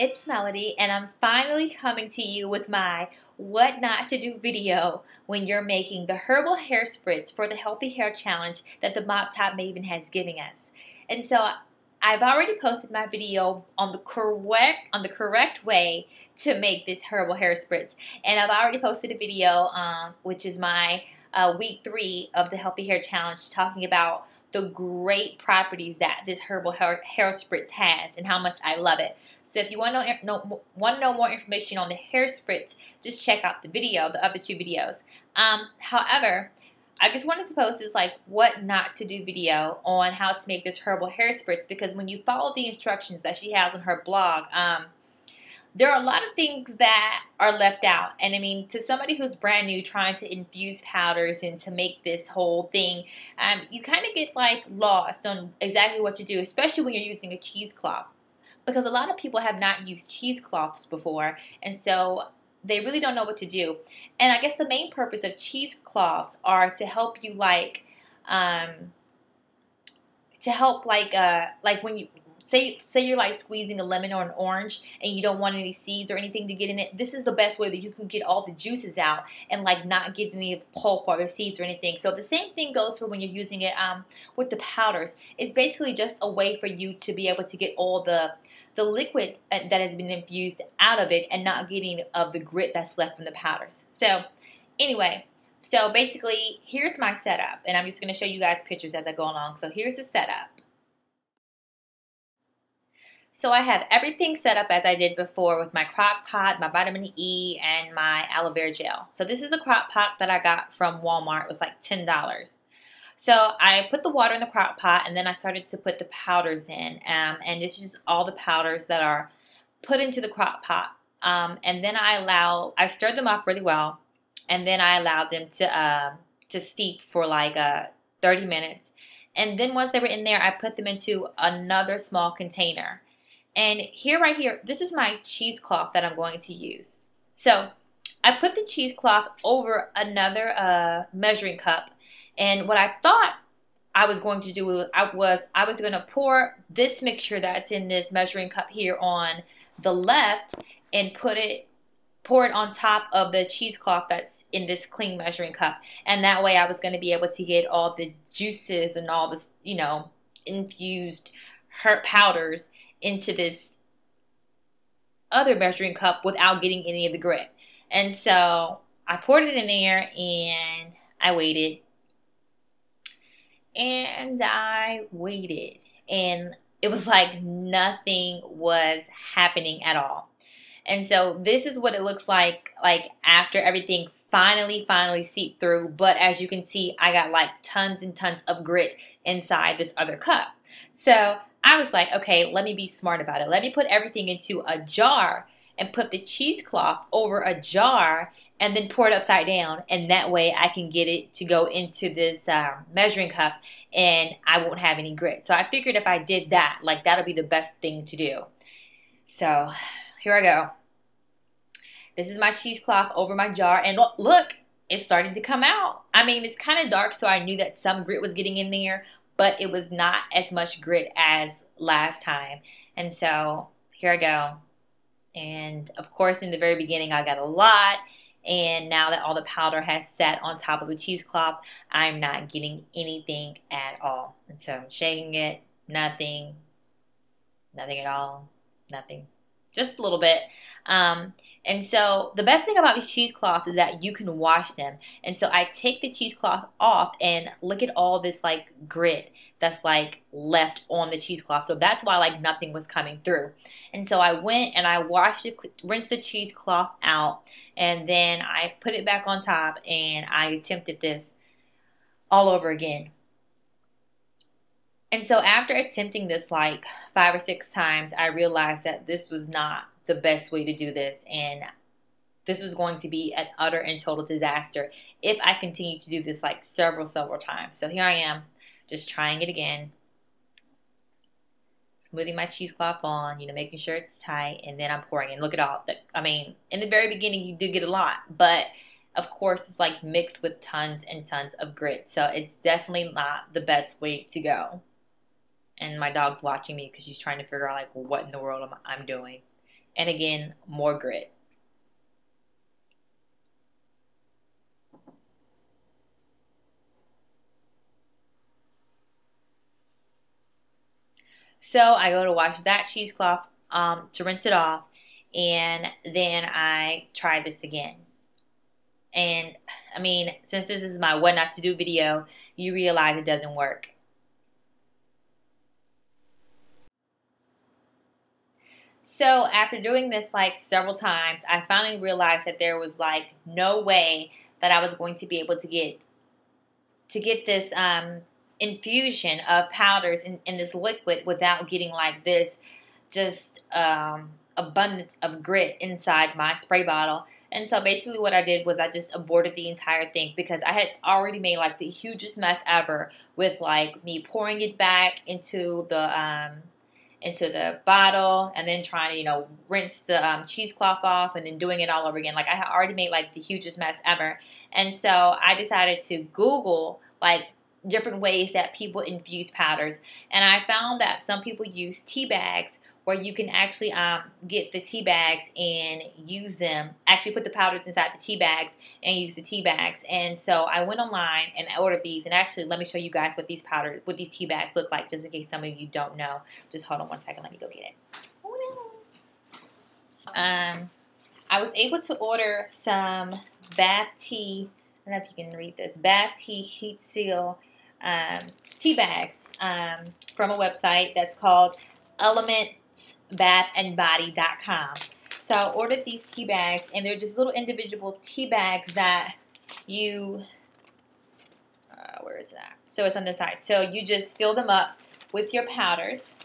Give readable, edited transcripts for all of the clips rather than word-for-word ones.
it's Melody, and I'm finally coming to you with my what not to do video when you're making the herbal hair spritz for the healthy hair challenge that the MopTop Maven has given us. And so I've already posted my video on the correct way to make this herbal hair spritz, and I've already posted a video, which is my week 3 of the healthy hair challenge, talking about the great properties that this herbal hair spritz has and how much I love it. So if you want to know more information on the hair spritz, just check out the other 2 videos. However, I just wanted to post this like what not to do video on how to make this herbal hair spritz, because when you follow the instructions that she has on her blog, there are a lot of things that are left out. And I mean, to somebody who's brand new trying to infuse powders and to make this whole thing, you kind of get like lost on exactly what to do, especially when you're using a cheesecloth, because a lot of people have not used cheesecloths before, and so they really don't know what to do. And I guess the main purpose of cheesecloths are to help you like when you say you're like squeezing a lemon or an orange and you don't want any seeds or anything to get in it. This is the best way that you can get all the juices out and like not get any of the pulp or the seeds or anything. So the same thing goes for when you're using it with the powders. It's basically just a way for you to be able to get all the liquid that has been infused out of it and not getting of the grit that's left from the powders. So anyway, so basically here's my setup, and I'm just going to show you guys pictures as I go along. So here's the setup. So I have everything set up as I did before with my crock pot, my vitamin E, and my aloe vera gel. So this is a crock pot that I got from Walmart. It was like $10. So I put the water in the crock pot, and then I started to put the powders in. And this is just all the powders that are put into the crock pot. And then I stirred them up really well, and then I allowed them to steep for like 30 minutes. And then once they were in there, I put them into another small container. And right here, this is my cheesecloth that I'm going to use. So I put the cheesecloth over another measuring cup. And what I thought I was going to do was I was going to pour this mixture that's in this measuring cup here on the left and pour it on top of the cheesecloth that's in this clean measuring cup. And that way I was going to be able to get all the juices and all this, infused herb powders into this other measuring cup without getting any of the grit. And so I poured it in there and I waited. And it was like nothing was happening at all. And so this is what it looks like after everything finally seeped through. But as you can see, I got like tons and tons of grit inside this other cup. So I was like, okay, let me be smart about it. Let me put everything into a jar and put the cheesecloth over a jar and then pour it upside down. And that way I can get it to go into this measuring cup and I won't have any grit. So I figured if I did that, like that'll be the best thing to do. So here I go. This is my cheesecloth over my jar. And look, it's starting to come out. I mean, it's kind of dark, so I knew that some grit was getting in there, but it was not as much grit as last time. And so here I go. And of course, in the very beginning, I got a lot. And now that all the powder has sat on top of the cheesecloth, I'm not getting anything at all. And so I'm shaking it, nothing at all, nothing, just a little bit. And so the best thing about these cheesecloths is that you can wash them. And so I take the cheesecloth off and look at all this like grit that's like left on the cheesecloth. So that's why like nothing was coming through. And so I went and I rinsed the cheesecloth out, and then I put it back on top and I attempted this all over again. And so after attempting this like 5 or 6 times, I realized that this was not the best way to do this, and this was going to be an utter and total disaster if I continued to do this like several times. So here I am, just trying it again, smoothing my cheesecloth on, making sure it's tight, and then I'm pouring. And look at all that. I mean, in the very beginning you do get a lot, but of course it's like mixed with tons and tons of grit, so it's definitely not the best way to go. And my dog's watching me because she's trying to figure out like what in the world I'm doing. And again, more grit. So I go to wash that cheesecloth to rinse it off, and then I try this again. And I mean, since this is my what not to do video, you realize it doesn't work. So after doing this like several times, I finally realized that there was like no way that I was going to be able to get this infusion of powders in this liquid without getting like this just abundance of grit inside my spray bottle. And so basically what I did was I just aborted the entire thing because I had already made like the hugest mess ever with like me pouring it back into the bottle and then trying to, rinse the cheesecloth off and then doing it all over again. Like I had already made like the hugest mess ever. And so I decided to Google like different ways that people infuse powders. And I found that some people use tea bags where you can actually get the tea bags and use them, actually put the powders inside the tea bags and use the tea bags. And so I went online and I ordered these. And actually, let me show you guys what these tea bags look like, just in case some of you don't know. Just hold on one second. Let me go get it. I was able to order some bath tea. I don't know if you can read this. Bath tea heat seal tea bags from a website that's called elementsbathandbody.com. So I ordered these tea bags, and they're just little individual tea bags that you, where is that? So it's on this side. So you just fill them up with your powders.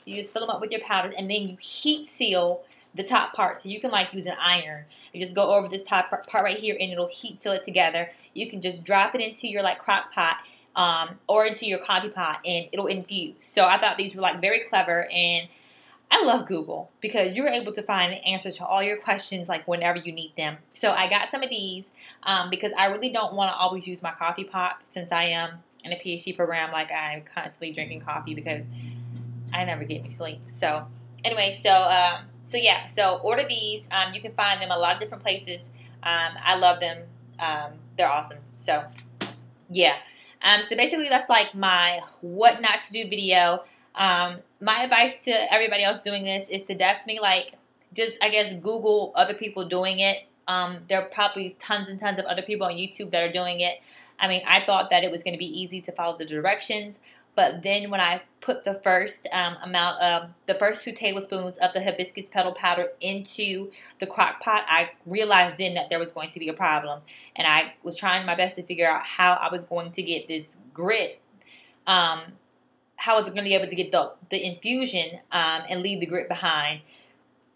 You just fill them up with your powders, and then you heat seal the top part. So you can like use an iron. You just go over this top part right here, and it'll heat seal it together. You can just drop it into your like crock pot or into your coffee pot, and it'll infuse. So I thought these were like very clever, and I love Google because you're able to find the answers to all your questions like whenever you need them. So I got some of these because I really don't want to always use my coffee pot since I am in a PhD program. Like I'm constantly drinking coffee because I never get any sleep. So anyway, so order these. You can find them a lot of different places. I love them. They're awesome. So yeah. So basically that's like my what not to do video. My advice to everybody else doing this is to definitely like just, I guess, Google other people doing it. There are probably tons and tons of other people on YouTube that are doing it. I mean, I thought that it was going to be easy to follow the directions, but then when I put the first the first 2 tablespoons of the hibiscus petal powder into the crock pot, I realized then that there was going to be a problem. And I was trying my best to figure out how I was going to get this grit, how I was going to be able to get the infusion and leave the grit behind.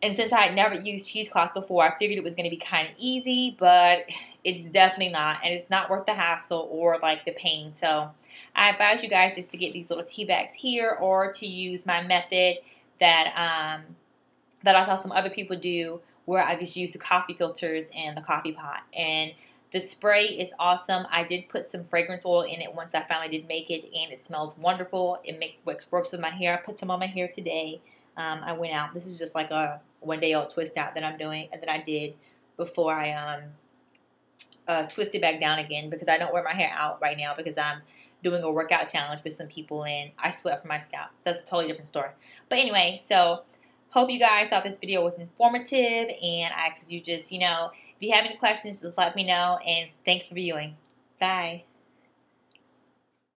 And since I had never used cheesecloths before, I figured it was going to be kind of easy, but it's definitely not. And it's not worth the hassle or like the pain. So I advise you guys just to get these little tea bags here, or to use my method that that I saw some other people do, where I just use the coffee filters and the coffee pot. And the spray is awesome. I did put some fragrance oil in it once I finally did make it, and it smells wonderful. It works with my hair. I put some on my hair today. I went out. This is just like a one-day-old twist out that I'm doing, and that I did before I twist it back down again, because I don't wear my hair out right now because I'm doing a workout challenge with some people, and I sweat from my scalp. That's a totally different story. But anyway, so hope you guys thought this video was informative, and I ask you just, if you have any questions, just let me know, and thanks for viewing. Bye.